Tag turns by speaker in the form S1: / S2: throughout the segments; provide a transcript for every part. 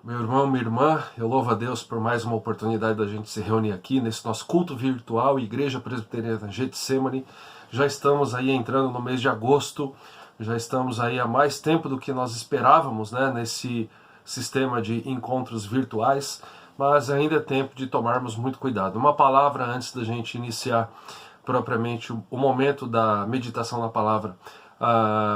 S1: Meu irmão, minha irmã, eu louvo a Deus por mais uma oportunidade da gente se reunir aqui nesse nosso culto virtual, Igreja Presbiteriana Getsemane. Já estamos aí entrando no mês de agosto, já estamos aí há mais tempo do que nós esperávamos, né, nesse sistema de encontros virtuais, mas ainda é tempo de tomarmos muito cuidado. Uma palavra antes da gente iniciar propriamente o momento da meditação na palavra.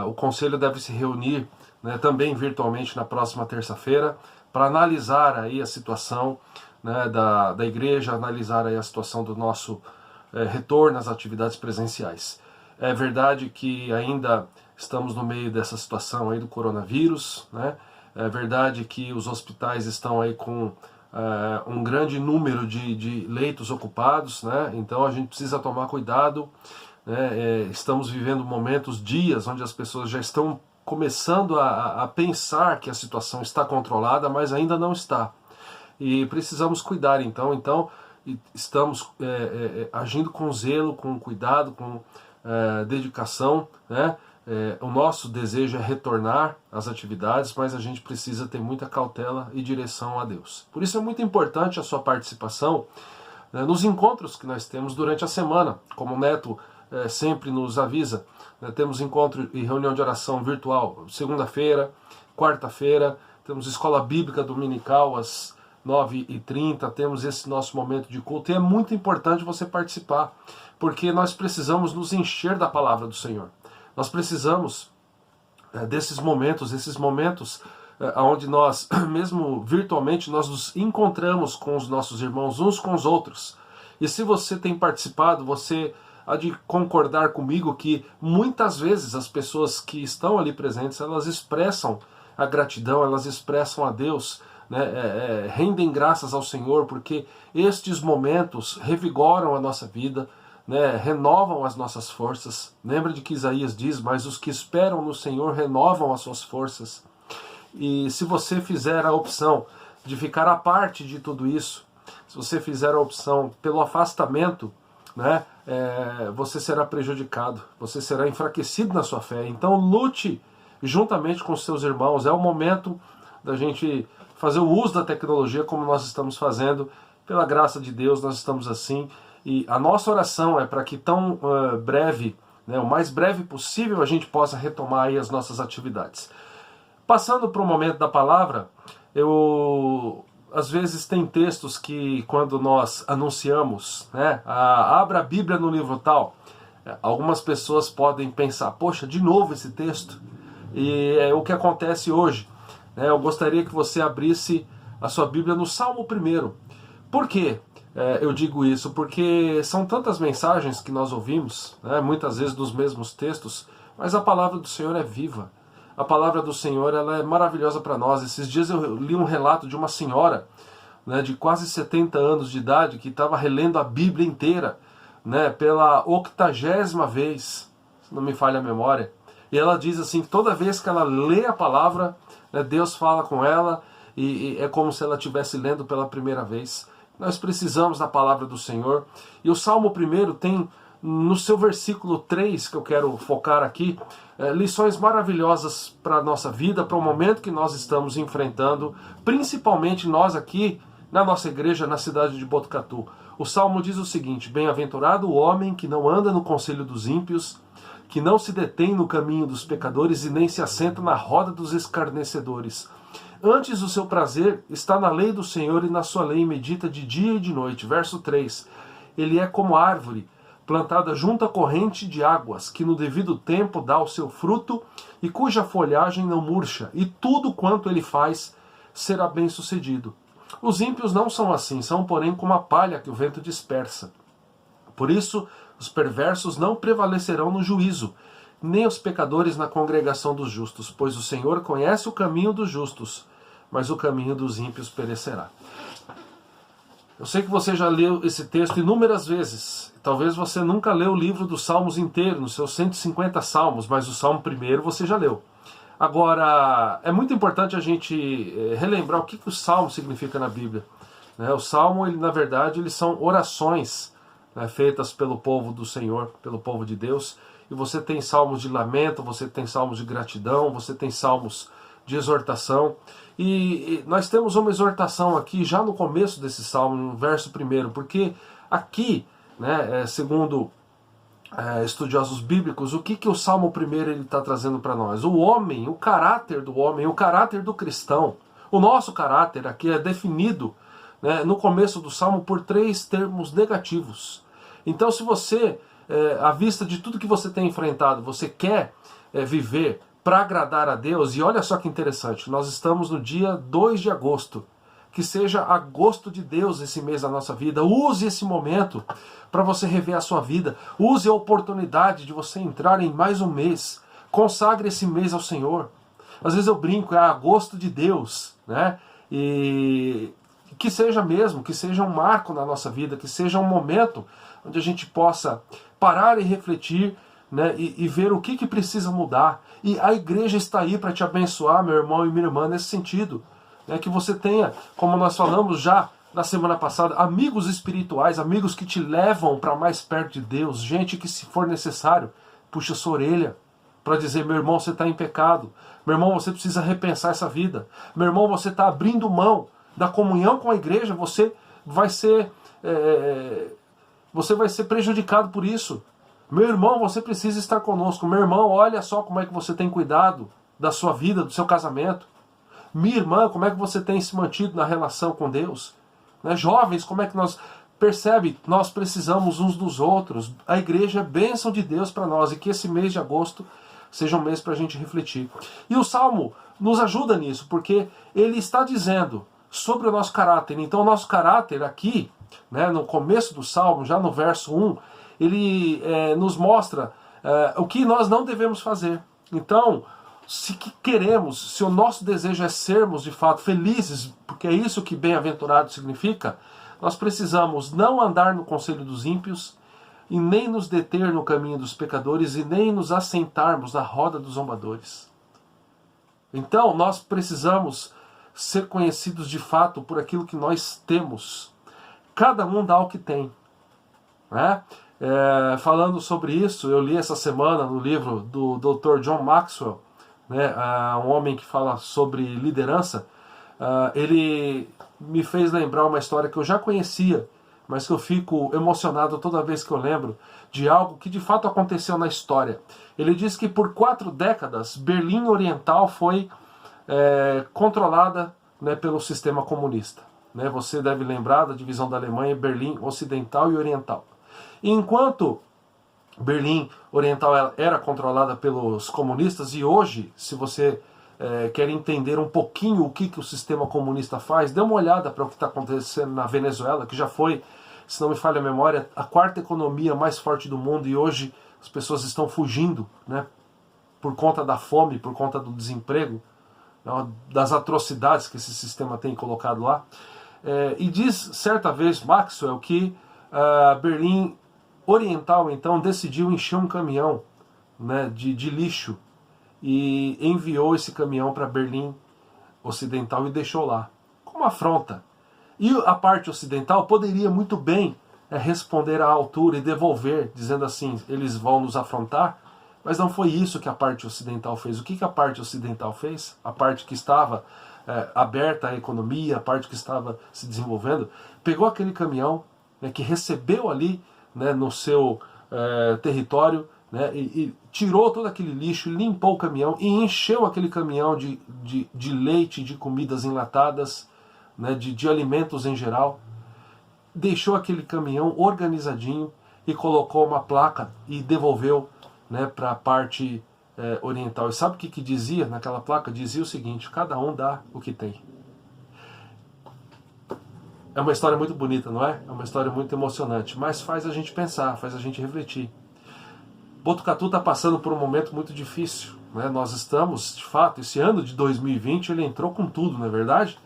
S1: O conselho deve se reunir, né, também virtualmente na próxima terça-feira, para analisar aí a situação, né, da igreja, analisar aí a situação do nosso retorno às atividades presenciais. É verdade que ainda estamos no meio dessa situação aí do coronavírus, né? É verdade que os hospitais estão aí com um grande número de leitos ocupados, né? Então a gente precisa tomar cuidado, né? Estamos vivendo momentos, dias, onde as pessoas já estão começando a pensar que a situação está controlada, mas ainda não está. E precisamos cuidar, então estamos agindo com zelo, com cuidado, com dedicação, né? O nosso desejo é retornar às atividades, mas a gente precisa ter muita cautela e direção a Deus. Por isso é muito importante a sua participação, né, nos encontros que nós temos durante a semana, como o Neto sempre nos avisa. Temos encontro e reunião de oração virtual segunda-feira, quarta-feira, temos escola bíblica dominical às 9h30, temos esse nosso momento de culto, e é muito importante você participar, porque nós precisamos nos encher da palavra do Senhor. Nós precisamos desses momentos, onde nós, mesmo virtualmente, nós nos encontramos com os nossos irmãos uns com os outros. E se você tem participado, você há de concordar comigo que muitas vezes as pessoas que estão ali presentes, elas expressam a gratidão, elas expressam a Deus, né, rendem graças ao Senhor, porque estes momentos revigoram a nossa vida, né, renovam as nossas forças. Lembra de que Isaías diz: mas os que esperam no Senhor renovam as suas forças. E se você fizer a opção de ficar à parte de tudo isso, se você fizer a opção pelo afastamento, né, você será prejudicado, você será enfraquecido na sua fé. Então lute juntamente com os seus irmãos. É o momento da gente fazer o uso da tecnologia como nós estamos fazendo. Pela graça de Deus nós estamos assim, e a nossa oração é para que tão breve, né, o mais breve possível, a gente possa retomar aí as nossas atividades. Passando para o momento da palavra, às vezes tem textos que, quando nós anunciamos, né, abra a Bíblia no livro tal, algumas pessoas podem pensar: poxa, de novo esse texto? E é o que acontece hoje, né? Eu gostaria que você abrisse a sua Bíblia no Salmo 1. Por quê? Eu digo isso porque são tantas mensagens que nós ouvimos, né, muitas vezes dos mesmos textos, mas a palavra do Senhor é viva. A palavra do Senhor, ela é maravilhosa para nós. Esses dias eu li um relato de uma senhora, né, de quase 70 anos de idade, que estava relendo a Bíblia inteira, né, pela 80ª vez, se não me falha a memória. E ela diz assim, que toda vez que ela lê a palavra, né, Deus fala com ela, e é como se ela estivesse lendo pela primeira vez. Nós precisamos da palavra do Senhor. E o Salmo 1 tem, no seu versículo 3, que eu quero focar aqui, lições maravilhosas para a nossa vida, para o momento que nós estamos enfrentando, principalmente nós aqui na nossa igreja, na cidade de Botucatu. O Salmo diz o seguinte: bem-aventurado o homem que não anda no conselho dos ímpios, que não se detém no caminho dos pecadores e nem se assenta na roda dos escarnecedores. Antes o seu prazer está na lei do Senhor, e na sua lei medita de dia e de noite. Verso 3. Ele é como árvore plantada junto à corrente de águas, que no devido tempo dá o seu fruto, e cuja folhagem não murcha, e tudo quanto ele faz será bem sucedido. Os ímpios não são assim, são porém como a palha que o vento dispersa. Por isso os perversos não prevalecerão no juízo, nem os pecadores na congregação dos justos, pois o Senhor conhece o caminho dos justos, mas o caminho dos ímpios perecerá. Eu sei que você já leu esse texto inúmeras vezes. Talvez você nunca leu o livro dos Salmos inteiro, nos seus 150 salmos, mas o Salmo 1 você já leu. Agora, é muito importante a gente relembrar o que o Salmo significa na Bíblia. O Salmo, na verdade, eles são orações, né, feitas pelo povo do Senhor, pelo povo de Deus. E você tem salmos de lamento, você tem salmos de gratidão, você tem salmos de exortação. E nós temos uma exortação aqui já no começo desse salmo, no verso 1, porque aqui, né, segundo estudiosos bíblicos, o que o salmo 1 ele está trazendo para nós? O homem, o caráter do homem, o caráter do cristão, o nosso caráter aqui é definido, né, no começo do salmo por 3 termos negativos. Então, se você, à vista de tudo que você tem enfrentado, você quer viver para agradar a Deus, e olha só que interessante, nós estamos no dia 2 de agosto, que seja agosto de Deus esse mês da nossa vida. Use esse momento para você rever a sua vida, use a oportunidade de você entrar em mais um mês, consagre esse mês ao Senhor. Às vezes eu brinco, é agosto de Deus, né? E que seja mesmo, que seja um marco na nossa vida, que seja um momento onde a gente possa parar e refletir, né, e ver o que precisa mudar. E a igreja está aí para te abençoar, meu irmão e minha irmã, nesse sentido. Né, que você tenha, como nós falamos já na semana passada, amigos espirituais, amigos que te levam para mais perto de Deus, gente que, se for necessário, puxa sua orelha para dizer: meu irmão, você está em pecado, meu irmão, você precisa repensar essa vida, meu irmão, você está abrindo mão da comunhão com a igreja, você vai ser prejudicado por isso. Meu irmão, você precisa estar conosco. Meu irmão, olha só como é que você tem cuidado da sua vida, do seu casamento. Minha irmã, como é que você tem se mantido na relação com Deus? Né? Jovens, como é que nós... Percebe? Nós precisamos uns dos outros. A igreja é bênção de Deus para nós, e que esse mês de agosto seja um mês para a gente refletir. E o Salmo nos ajuda nisso, porque ele está dizendo sobre o nosso caráter. Então o nosso caráter aqui, né, no começo do Salmo, já no verso 1, ele nos mostra o que nós não devemos fazer. Então, se queremos, se o nosso desejo é sermos de fato felizes, porque é isso que bem-aventurado significa, nós precisamos não andar no conselho dos ímpios, e nem nos deter no caminho dos pecadores, e nem nos assentarmos na roda dos zombadores. Então, nós precisamos ser conhecidos de fato por aquilo que nós temos. Cada um dá o que tem, né? Falando sobre isso, eu li essa semana no livro do Dr. John Maxwell, né, um homem que fala sobre liderança. Ele me fez lembrar uma história que eu já conhecia, mas que eu fico emocionado toda vez que eu lembro de algo que de fato aconteceu na história. Ele diz que por 4 décadas Berlim Oriental foi controlada, né, pelo sistema comunista. Né? Você deve lembrar da divisão da Alemanha em Berlim Ocidental e Oriental. E enquanto Berlim Oriental era controlada pelos comunistas, e hoje, se você quer entender um pouquinho o que o sistema comunista faz, dê uma olhada para o que está acontecendo na Venezuela, que já foi, se não me falha a memória, a 4ª economia mais forte do mundo, e hoje as pessoas estão fugindo, né, por conta da fome, por conta do desemprego, das atrocidades que esse sistema tem colocado lá. E diz certa vez Maxwell que Berlim Oriental então decidiu encher um caminhão, né, de lixo, e enviou esse caminhão para Berlim Ocidental e deixou lá, como afronta. E a parte ocidental poderia muito bem responder à altura e devolver, dizendo assim: eles vão nos afrontar. Mas não foi isso que a parte ocidental fez. O que a parte ocidental fez? A parte que estava aberta à economia, a parte que estava se desenvolvendo, pegou aquele caminhão, né, que recebeu ali, né, no seu território, né, e tirou todo aquele lixo, limpou o caminhão e encheu aquele caminhão de leite, de comidas enlatadas, né, de alimentos em geral. Deixou aquele caminhão organizadinho e colocou uma placa e devolveu, né, para a parte oriental. E sabe o que dizia naquela placa? Dizia o seguinte: cada um dá o que tem. É uma história muito bonita, não é? É uma história muito emocionante, mas faz a gente pensar, faz a gente refletir. Botucatu está passando por um momento muito difícil, né? Nós estamos, de fato, esse ano de 2020, ele entrou com tudo, não é verdade?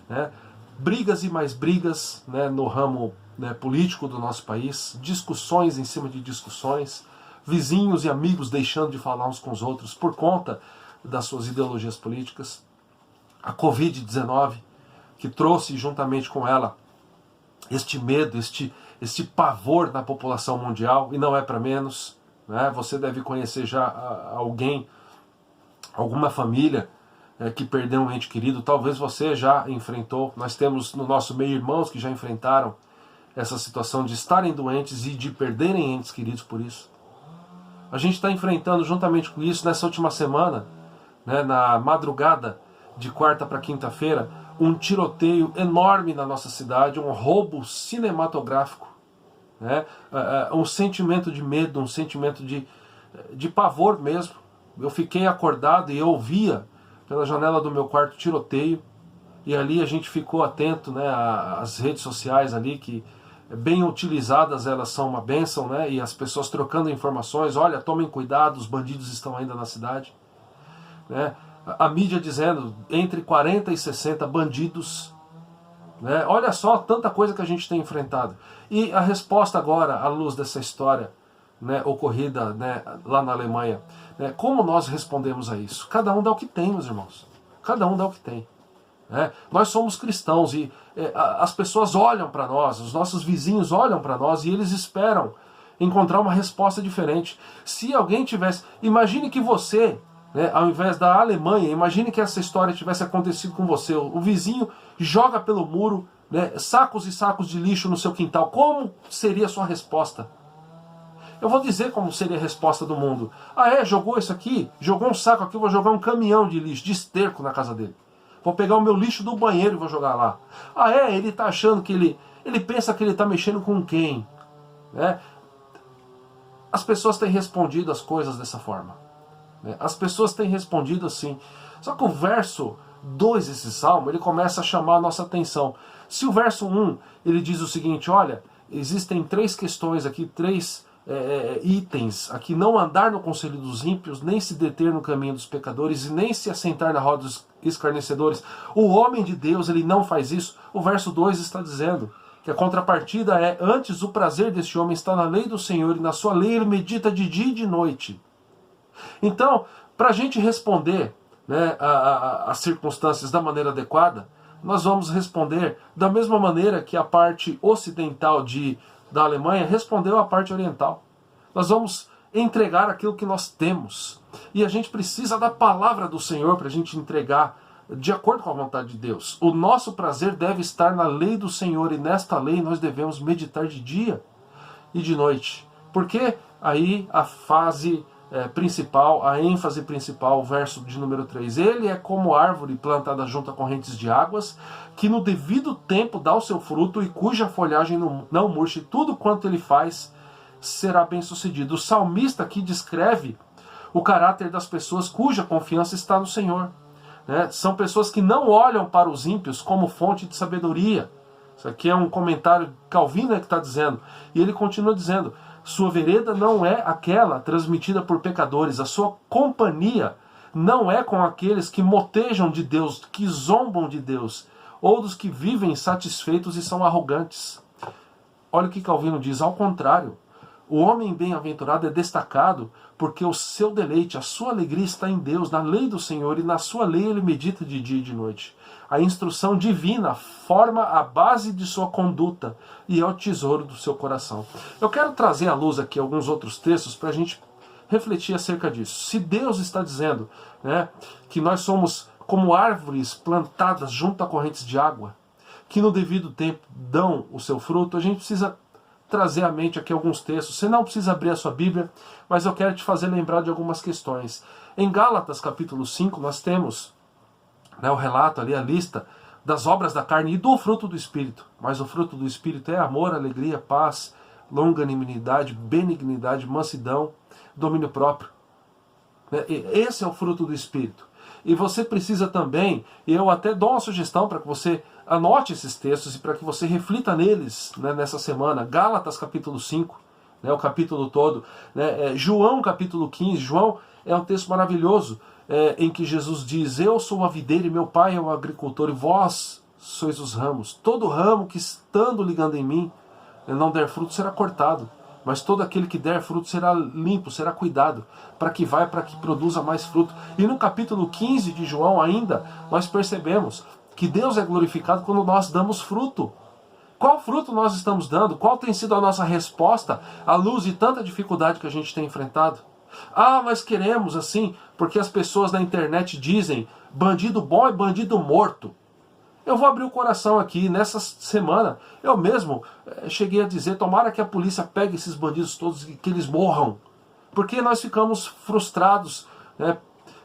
S1: Né? Brigas e mais brigas, né, no ramo, né, político do nosso país, discussões em cima de discussões, vizinhos e amigos deixando de falar uns com os outros por conta das suas ideologias políticas. A Covid-19, que trouxe juntamente com ela este medo, este pavor na população mundial, e não é para menos, né? Você deve conhecer já alguém, alguma família, que perdeu um ente querido. Talvez você já enfrentou. Nós temos no nosso meio irmãos que já enfrentaram essa situação de estarem doentes e de perderem entes queridos por isso. A gente está enfrentando juntamente com isso nessa última semana, né, na madrugada de quarta para quinta-feira, um tiroteio enorme na nossa cidade, um roubo cinematográfico, né, um sentimento de medo, um sentimento de pavor mesmo. Eu fiquei acordado e eu ouvia pela janela do meu quarto tiroteio, e ali a gente ficou atento, né, às redes sociais ali, que bem utilizadas elas são uma bênção, né, e as pessoas trocando informações, olha, tomem cuidado, os bandidos estão ainda na cidade, né, a mídia dizendo entre 40 e 60 bandidos, né, olha só tanta coisa que a gente tem enfrentado. E a resposta agora, à luz dessa história, né, ocorrida, né, lá na Alemanha, né, como nós respondemos a isso? Cada um dá o que tem, meus irmãos, cada um dá o que tem. Nós somos cristãos e as pessoas olham para nós, os nossos vizinhos olham para nós e eles esperam encontrar uma resposta diferente. Se alguém tivesse... Imagine que você, né, ao invés da Alemanha, imagine que essa história tivesse acontecido com você. O vizinho joga pelo muro, né, sacos e sacos de lixo no seu quintal. Como seria a sua resposta? Eu vou dizer como seria a resposta do mundo. Ah é? Jogou isso aqui? Jogou um saco aqui, eu vou jogar um caminhão de lixo, de esterco na casa dele. Vou pegar o meu lixo do banheiro e vou jogar lá. Ah é? Ele está achando que ele pensa que ele está mexendo com quem? Né? As pessoas têm respondido as coisas dessa forma. Né? As pessoas têm respondido assim. Só que o verso 2 desse salmo, ele começa a chamar a nossa atenção. Se o verso 1, ele diz o seguinte, olha, existem 3 questões aqui, 3 itens aqui: não andar no conselho dos ímpios, nem se deter no caminho dos pecadores, e nem se assentar na roda dos escarnecedores. O homem de Deus, ele não faz isso. O verso 2 está dizendo que a contrapartida é: antes o prazer deste homem está na lei do Senhor, e na sua lei ele medita de dia e de noite. Então, para a gente responder, né, as circunstâncias da maneira adequada, nós vamos responder da mesma maneira que a parte ocidental da Alemanha respondeu à parte oriental. Nós vamos entregar aquilo que nós temos. E a gente precisa da palavra do Senhor para a gente entregar de acordo com a vontade de Deus. O nosso prazer deve estar na lei do Senhor, e nesta lei nós devemos meditar de dia e de noite. Porque aí a fase principal, a ênfase principal, o verso de número 3. Ele é como árvore plantada junto a correntes de águas, que no devido tempo dá o seu fruto e cuja folhagem não murcha, e tudo quanto ele faz será bem sucedido. O salmista aqui descreve o caráter das pessoas cuja confiança está no Senhor. Né? São pessoas que não olham para os ímpios como fonte de sabedoria. Isso aqui é um comentário Calvino que está dizendo. E ele continua dizendo: sua vereda não é aquela transmitida por pecadores, a sua companhia não é com aqueles que motejam de Deus, que zombam de Deus, ou dos que vivem insatisfeitos e são arrogantes. Olha o que Calvino diz: ao contrário, o homem bem-aventurado é destacado porque o seu deleite, a sua alegria está em Deus, na lei do Senhor, e na sua lei ele medita de dia e de noite. A instrução divina forma a base de sua conduta e é o tesouro do seu coração. Eu quero trazer à luz aqui alguns outros textos para a gente refletir acerca disso. Se Deus está dizendo, né, que nós somos como árvores plantadas junto a correntes de água, que no devido tempo dão o seu fruto, a gente precisa trazer à mente aqui alguns textos. Você não precisa abrir a sua Bíblia, mas eu quero te fazer lembrar de algumas questões. Em Gálatas capítulo 5 nós temos, né, o relato ali, a lista das obras da carne e do fruto do Espírito. Mas o fruto do Espírito é amor, alegria, paz, longanimidade, benignidade, mansidão, domínio próprio. Esse é o fruto do Espírito. E você precisa também, eu até dou uma sugestão para que você anote esses textos e para que você reflita neles, né, nessa semana. Gálatas capítulo 5, né, o capítulo todo. Né, João capítulo 15, João é um texto maravilhoso, em que Jesus diz: eu sou a videira e meu pai é o agricultor, e vós sois os ramos. Todo ramo que estando ligando em mim não der fruto será cortado, mas todo aquele que der fruto será limpo, será cuidado, para que produza mais fruto. E no capítulo 15 de João ainda, nós percebemos que Deus é glorificado quando nós damos fruto. Qual fruto nós estamos dando? Qual tem sido a nossa resposta à luz de tanta dificuldade que a gente tem enfrentado? Ah, nós queremos assim, porque as pessoas na internet dizem, Bandido bom é bandido morto. Eu vou abrir o coração aqui. Nessa semana, eu mesmo cheguei a dizer, tomara que a polícia pegue esses bandidos todos e que eles morram. Porque nós ficamos frustrados, né,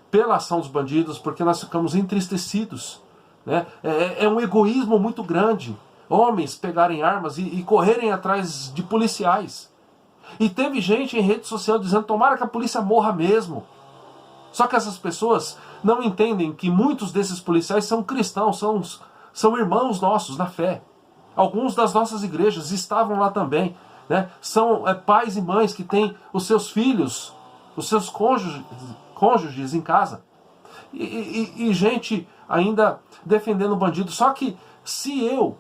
S1: pela ação dos bandidos, porque nós ficamos entristecidos. Né? É um egoísmo muito grande. Homens pegarem armas e correrem atrás de policiais. E teve gente em rede social dizendo, tomara que a polícia morra mesmo. Só que essas pessoas não entendem que muitos desses policiais são cristãos, são irmãos nossos na fé. Alguns das nossas igrejas estavam lá também. Né? São pais e mães que têm os seus filhos, os seus cônjuges em casa. E gente ainda defendendo o bandido. Só que se eu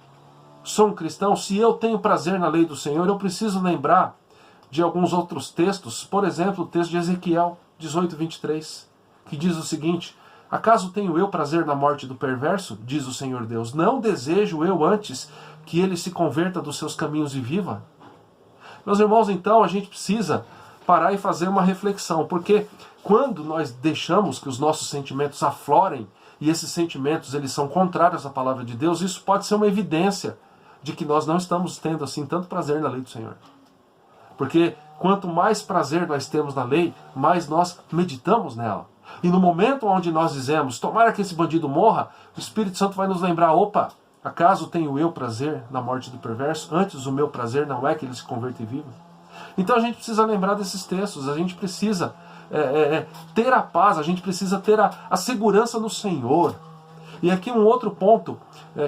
S1: sou um cristão, se eu tenho prazer na lei do Senhor, eu preciso lembrar de alguns outros textos. Por exemplo, o texto de Ezequiel 18:23, que diz o seguinte: acaso tenho eu prazer na morte do perverso? Diz o Senhor Deus. Não desejo eu antes que ele se converta dos seus caminhos e viva? Meus irmãos, então a gente precisa parar e fazer uma reflexão, porque quando nós deixamos que os nossos sentimentos aflorem, e esses sentimentos eles são contrários à palavra de Deus, isso pode ser uma evidência de que nós não estamos tendo assim tanto prazer na lei do Senhor. Porque quanto mais prazer nós temos na lei, mais nós meditamos nela. E no momento onde nós dizemos, tomara que esse bandido morra, o Espírito Santo vai nos lembrar, opa, acaso tenho eu prazer na morte do perverso? Antes o meu prazer não é que ele se converta e viva? Então a gente precisa lembrar desses textos, a gente precisa ter a paz, a gente precisa ter a segurança no Senhor. E aqui um outro ponto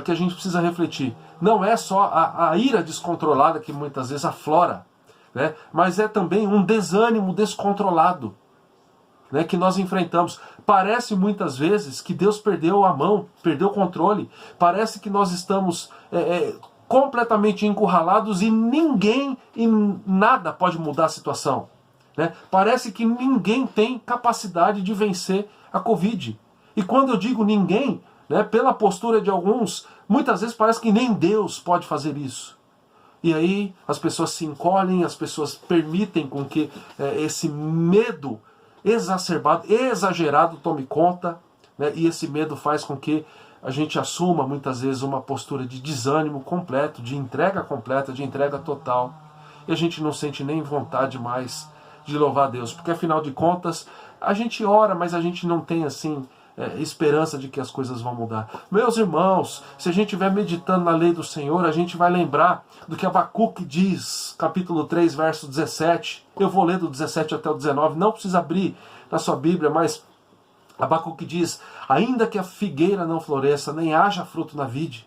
S1: que a gente precisa refletir, não é só a ira descontrolada que muitas vezes aflora, né? Mas é também um desânimo descontrolado, né, que nós enfrentamos. Parece muitas vezes que Deus perdeu a mão, perdeu o controle. Parece que nós estamos completamente encurralados e ninguém e nada pode mudar a situação. Né? Parece que ninguém tem capacidade de vencer a Covid. E quando eu digo ninguém, né, pela postura de alguns, muitas vezes parece que nem Deus pode fazer isso. E aí as pessoas se encolhem, as pessoas permitem com que esse medo exacerbado, exagerado tome conta, né? E esse medo faz com que a gente assuma muitas vezes uma postura de desânimo completo, de entrega completa, de entrega total. E a gente não sente nem vontade mais de louvar a Deus, porque afinal de contas a gente ora, mas a gente não tem assim esperança de que as coisas vão mudar. Meus irmãos, se a gente estiver meditando na lei do Senhor, a gente vai lembrar do que Abacuque diz, capítulo 3, verso 17. Eu vou ler do 17 até o 19, não precisa abrir na sua Bíblia, mas Abacuque diz, ainda que a figueira não floresça, nem haja fruto na vide,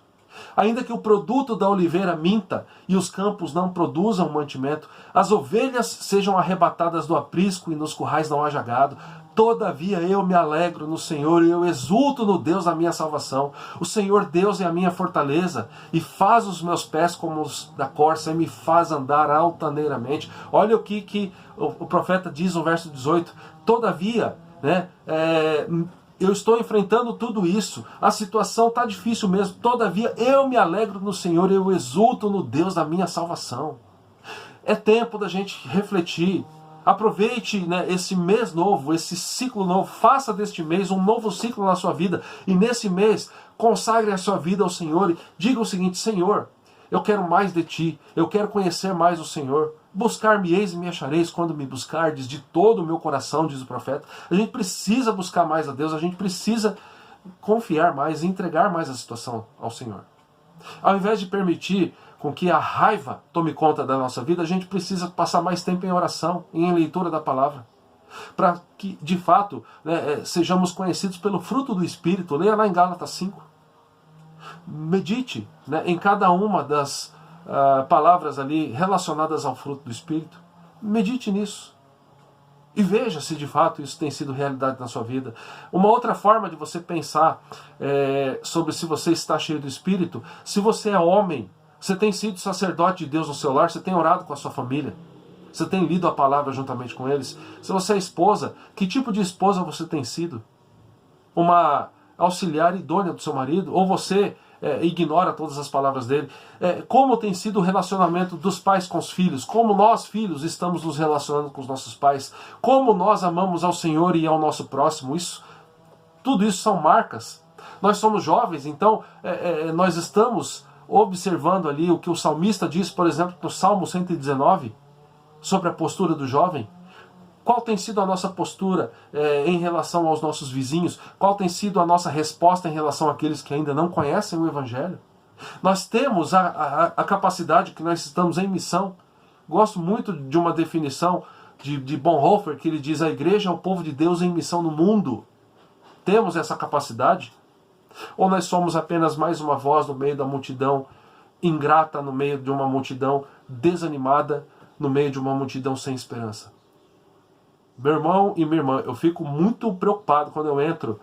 S1: ainda que o produto da oliveira minta e os campos não produzam mantimento, as ovelhas sejam arrebatadas do aprisco e nos currais não haja gado, todavia eu me alegro no Senhor e eu exulto no Deus da minha salvação. O Senhor Deus é a minha fortaleza e faz os meus pés como os da corça e me faz andar altaneiramente. Olha o que o profeta diz no verso 18. Todavia, né, eu estou enfrentando tudo isso, a situação está difícil mesmo, todavia eu me alegro no Senhor e eu exulto no Deus da minha salvação. É tempo da gente refletir. Aproveite, né, esse mês novo, esse ciclo novo, faça deste mês um novo ciclo na sua vida. E nesse mês, consagre a sua vida ao Senhor e diga o seguinte, Senhor, eu quero mais de Ti, eu quero conhecer mais o Senhor. Buscar-me-eis e me achareis quando me buscardes de todo o meu coração, diz o profeta. A gente precisa buscar mais a Deus, a gente precisa confiar mais, entregar mais a situação ao Senhor. Ao invés de permitir com que a raiva tome conta da nossa vida, a gente precisa passar mais tempo em oração, em leitura da palavra, para que, de fato, né, sejamos conhecidos pelo fruto do Espírito. Leia lá em Gálatas 5. Medite, né, em cada uma das palavras ali relacionadas ao fruto do Espírito. Medite nisso. E veja se de fato isso tem sido realidade na sua vida. Uma outra forma de você pensar sobre se você está cheio do Espírito, se você é homem, você tem sido sacerdote de Deus no seu lar, você tem orado com a sua família, você tem lido a palavra juntamente com eles. Se você é esposa, que tipo de esposa você tem sido? Uma auxiliar idônea do seu marido? Ou você ignora todas as palavras dele? Como tem sido o relacionamento dos pais com os filhos? Como nós, filhos, estamos nos relacionando com os nossos pais? Como nós amamos ao Senhor e ao nosso próximo? Isso Tudo isso são marcas. Nós somos jovens, então nós estamos observando ali o que o salmista diz, por exemplo, no Salmo 119, sobre a postura do jovem. Qual tem sido a nossa postura em relação aos nossos vizinhos? Qual tem sido a nossa resposta em relação àqueles que ainda não conhecem o Evangelho? Nós temos a capacidade que nós estamos em missão. Gosto muito de uma definição de Bonhoeffer, que ele diz: a igreja é o povo de Deus em missão no mundo. Temos essa capacidade? Ou nós somos apenas mais uma voz no meio da multidão ingrata, no meio de uma multidão desanimada, no meio de uma multidão sem esperança? Meu irmão e minha irmã, eu fico muito preocupado quando eu entro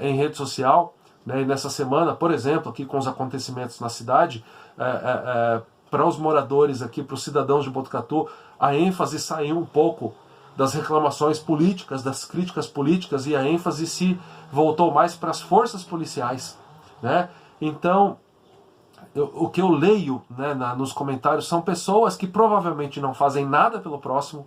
S1: em rede social, né, e nessa semana, por exemplo, aqui com os acontecimentos na cidade, para os moradores aqui, para os cidadãos de Botucatu, a ênfase saiu um pouco das reclamações políticas, das críticas políticas, e a ênfase se voltou mais para as forças policiais, né? Então, o que eu leio, né, nos comentários são pessoas que provavelmente não fazem nada pelo próximo,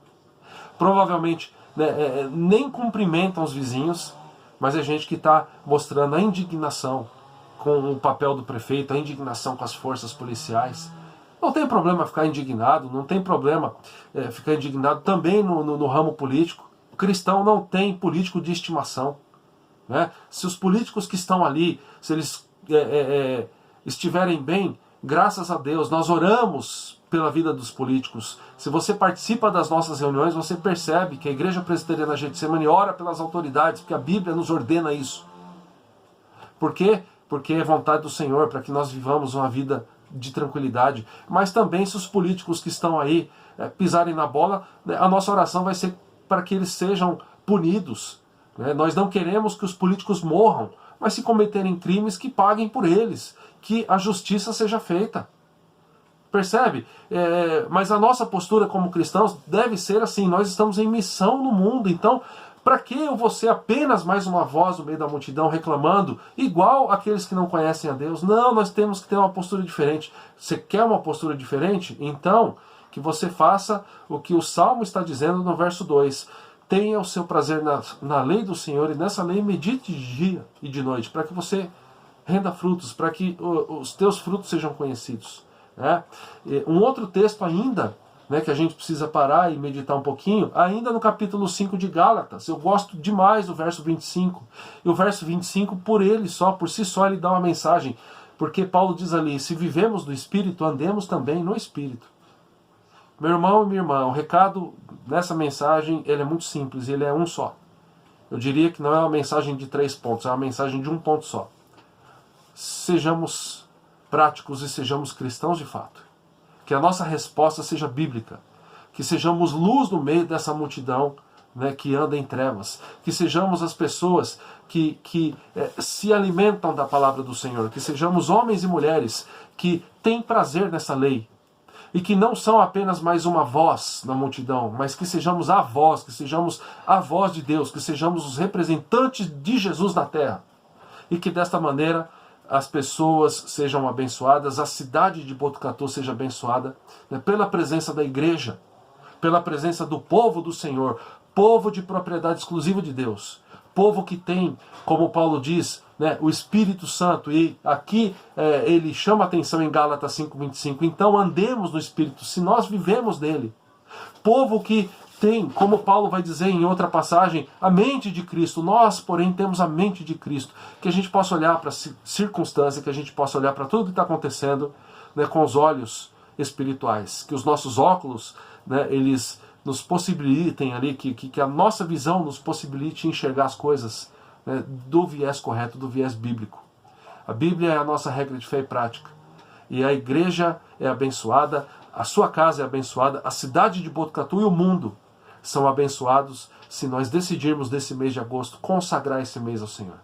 S1: provavelmente, né, nem cumprimentam os vizinhos, mas é gente que está mostrando a indignação com o papel do prefeito, a indignação com as forças policiais. Não tem problema ficar indignado, não tem problema ficar indignado também no ramo político. O cristão não tem político de estimação, né? Se os políticos que estão ali, se eles estiverem bem, graças a Deus, nós oramos pela vida dos políticos. Se você participa das nossas reuniões, você percebe que a Igreja Presbiteriana Getsemane ora pelas autoridades, porque a Bíblia nos ordena isso. Por quê? Porque é vontade do Senhor, para que nós vivamos uma vida de tranquilidade. Mas também, se os políticos que estão aí pisarem na bola, né, a nossa oração vai ser para que eles sejam punidos, né? Nós não queremos que os políticos morram, mas se cometerem crimes, que paguem por eles, que a justiça seja feita. Percebe? Mas a nossa postura como cristãos deve ser assim: nós estamos em missão no mundo, então para que eu vou ser apenas mais uma voz no meio da multidão reclamando, igual aqueles que não conhecem a Deus? Não, nós temos que ter uma postura diferente. Você quer uma postura diferente? Então, que você faça o que o Salmo está dizendo no verso 2. Tenha o seu prazer na lei do Senhor, e nessa lei medite de dia e de noite, para que você renda frutos, para que os teus frutos sejam conhecidos. Né? Um outro texto ainda, né, que a gente precisa parar e meditar um pouquinho, ainda no capítulo 5 de Gálatas. Eu gosto demais do verso 25. E o verso 25, por si só, ele dá uma mensagem. Porque Paulo diz ali: se vivemos do Espírito, andemos também no Espírito. Meu irmão e minha irmã, o recado nessa mensagem, ele é muito simples, ele é um só. Eu diria que não é uma mensagem de 3 pontos, é uma mensagem de um ponto só. Sejamos práticos e sejamos cristãos de fato. Que a nossa resposta seja bíblica. Que sejamos luz no meio dessa multidão, né, que anda em trevas. Que sejamos as pessoas que se alimentam da palavra do Senhor. Que sejamos homens e mulheres que têm prazer nessa lei. E que não são apenas mais uma voz na multidão, mas que sejamos a voz, que sejamos a voz de Deus, que sejamos os representantes de Jesus na terra. E que desta maneira as pessoas sejam abençoadas, a cidade de Botucatu seja abençoada, né, pela presença da igreja, pela presença do povo do Senhor, povo de propriedade exclusiva de Deus, povo que tem, como Paulo diz, né, o Espírito Santo, e aqui ele chama a atenção em Gálatas 5:25, então andemos no Espírito, se nós vivemos dele. Povo que tem, como Paulo vai dizer em outra passagem, a mente de Cristo. Nós, porém, temos a mente de Cristo. Que a gente possa olhar para a circunstância, que a gente possa olhar para tudo que está acontecendo, né, com os olhos espirituais. Que os nossos óculos, né, eles nos possibilitem ali, que a nossa visão nos possibilite enxergar as coisas, né, do viés correto, do viés bíblico. A Bíblia é a nossa regra de fé e prática. E a igreja é abençoada, a sua casa é abençoada, a cidade de Botucatu e o mundo são abençoados se nós decidirmos nesse mês de agosto consagrar esse mês ao Senhor.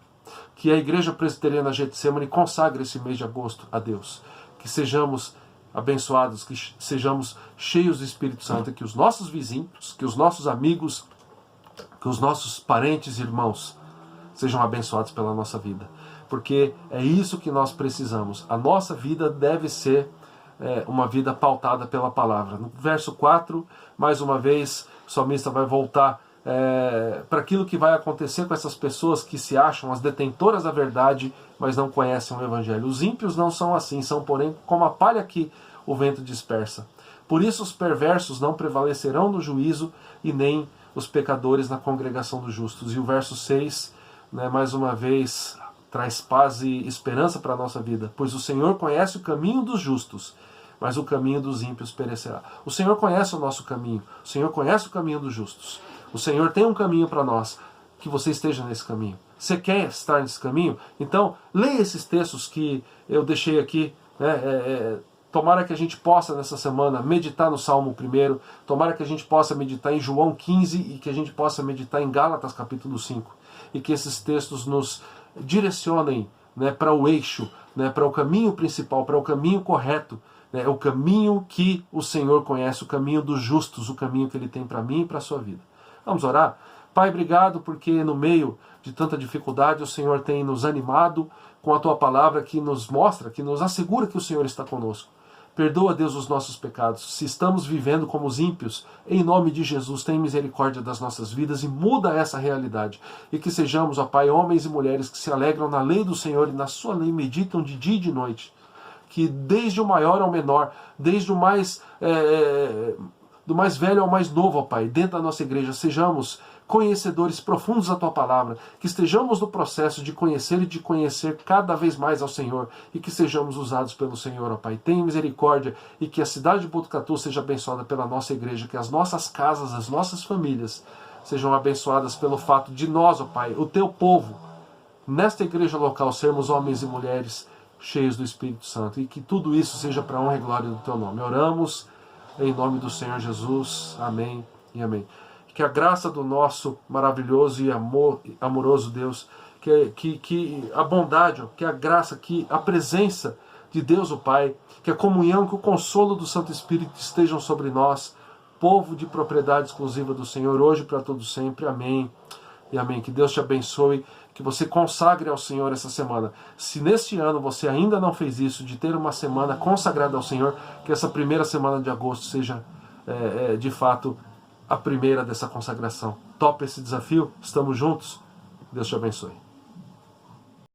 S1: Que a Igreja Presbiteriana Getsemane consagre esse mês de agosto a Deus. Que sejamos abençoados, que sejamos cheios do Espírito Santo, e que os nossos vizinhos, que os nossos amigos, que os nossos parentes e irmãos sejam abençoados pela nossa vida. Porque é isso que nós precisamos. A nossa vida deve ser uma vida pautada pela palavra. No verso 4, mais uma vez, o salmista vai voltar para aquilo que vai acontecer com essas pessoas que se acham as detentoras da verdade, mas não conhecem o Evangelho. Os ímpios não são assim, são porém como a palha que o vento dispersa. Por isso os perversos não prevalecerão no juízo, e nem os pecadores na congregação dos justos. E o verso 6, né, mais uma vez, traz paz e esperança para a nossa vida. Pois o Senhor conhece o caminho dos justos, mas o caminho dos ímpios perecerá. O Senhor conhece o nosso caminho, o Senhor conhece o caminho dos justos. O Senhor tem um caminho para nós, que você esteja nesse caminho. Você quer estar nesse caminho? Então, leia esses textos que eu deixei aqui, né, tomara que a gente possa, nessa semana, meditar no Salmo 1, tomara que a gente possa meditar em João 15 e que a gente possa meditar em Gálatas capítulo 5. E que esses textos nos direcionem, né, para o eixo, né, para o caminho principal, para o caminho correto, né, o caminho que o Senhor conhece, o caminho dos justos, o caminho que Ele tem para mim e para a sua vida. Vamos orar? Pai, obrigado porque no meio de tanta dificuldade o Senhor tem nos animado com a Tua palavra que nos mostra, que nos assegura que o Senhor está conosco. Perdoa, Deus, os nossos pecados. Se estamos vivendo como os ímpios, em nome de Jesus, tem misericórdia das nossas vidas e muda essa realidade. E que sejamos, ó Pai, homens e mulheres que se alegram na lei do Senhor e na sua lei meditam de dia e de noite. Que desde o maior ao menor, desde o mais, do mais velho ao mais novo, ó Pai, dentro da nossa igreja, sejamos conhecedores profundos da Tua palavra, que estejamos no processo de conhecer e de conhecer cada vez mais ao Senhor, e que sejamos usados pelo Senhor, ó Pai. Tenha misericórdia, e que a cidade de Botucatu seja abençoada pela nossa igreja, que as nossas casas, as nossas famílias sejam abençoadas pelo fato de nós, ó Pai, o Teu povo, nesta igreja local, sermos homens e mulheres cheios do Espírito Santo, e que tudo isso seja para a honra e glória do Teu nome. Oramos em nome do Senhor Jesus. Amém e amém. Que a graça do nosso maravilhoso e amoroso Deus, que a bondade, que a graça, que a presença de Deus o Pai, que a comunhão, que o consolo do Santo Espírito estejam sobre nós, povo de propriedade exclusiva do Senhor, hoje e para todo sempre. Amém e amém. Que Deus te abençoe, que você consagre ao Senhor essa semana. Se neste ano você ainda não fez isso, de ter uma semana consagrada ao Senhor, que essa primeira semana de agosto seja de fato a primeira dessa consagração. Topa esse desafio? Estamos juntos? Deus te abençoe.